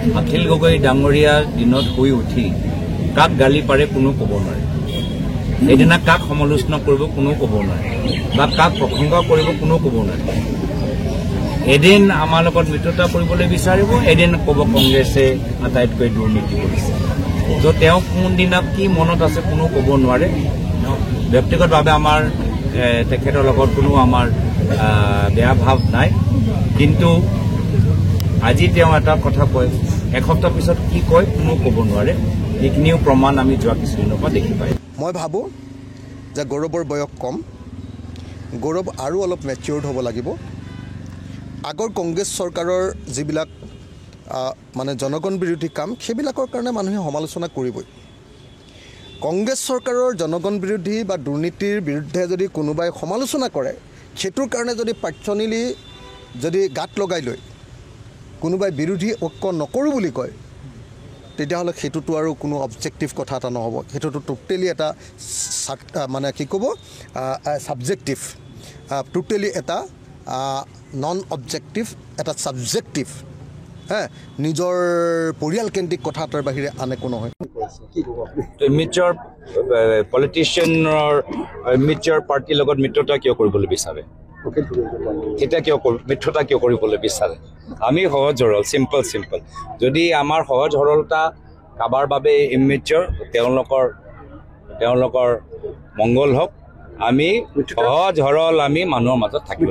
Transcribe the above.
অখিল গগৈ ডাঙৰীয়া দিনত শুই উঠি কাক গালি পাৰে কোনো ক'ব নোৱাৰে, সেইদিনা কাক সমালোচনা কৰিব কোনো ক'ব নোৱাৰে বা কাক প্ৰশংসা কৰিব কোনো ক'ব নোৱাৰে। এদিন আমাৰ লগত মিত্ৰতা কৰিবলৈ বিচাৰিব, এদিন ক'ব কংগ্ৰেছে আটাইতকৈ দুৰ্নীতি কৰিছে। তো তেওঁ কোনদিনা কি মনত আছে কোনো ক'ব নোৱাৰে। ব্যক্তিগতভাৱে আমাৰ তেখেতৰ লগত কোনো আমাৰ বেয়া ভাৱ নাই, কিন্তু আজি তেওঁ এটা কথা কয়, এসপ্তাহ পিছত কি কয় কোনো ক'ব নোৱাৰে। এইখিনিও প্ৰমাণ আমি যোৱা কিছুদিনৰ পৰা দেখি পাই। মই ভাবোঁ যে গৌৰৱৰ বয়স কম, গৌৰৱ আৰু অলপ মেচিয়ৰ্ড হ'ব লাগিব। আগৰ কংগ্ৰেছ চৰকাৰৰ যিবিলাক মানে জনগণ বিৰোধী কাম, সেইবিলাকৰ কাৰণে মানুহে সমালোচনা কৰিবই। কংগ্ৰেছ চৰকাৰৰ জনগণ বিৰোধী বা দুৰ্নীতিৰ বিৰুদ্ধে যদি কোনোবাই সমালোচনা কৰে, সেইটোৰ কাৰণে যদি পাৰ্চনেলি যদি গাত লগাই লৈ কোনোবাই বিৰোধী ঐক্য নকৰোঁ বুলি কয়, তেতিয়াহ'লে সেইটোতো আৰু কোনো অবজেক্টিভ কথা এটা নহ'ব। সেইটোতো টোটেলি এটা মানে কি ক'ব ছাবজেক্টিভ, টোটেলি এটা নন অবজেক্টিভ, এটা ছাবজেক্টিভ, নিজৰ পৰিয়ালকেন্দ্ৰিক কথা এটাৰ বাহিৰে আন একো নহয়। মিত্ৰৰ পলিটিচিয়ানৰ মিত্ৰৰ পাৰ্টিৰ লগত মিত্ৰতা কিয় কৰিবলৈ বিচাৰে? এতিয়া কিয় মিত্ৰতা কিয় কৰিবলৈ বিচাৰে? আমি সহজ সৰল, চিম্পল। যদি আমাৰ সহজ সৰলতা কাৰোবাৰ বাবে ইমিচ্যৰ, তেওঁলোকৰ মংগল হওক। আমি সহজ সৰল, আমি মানুহৰ মাজত থাকিব।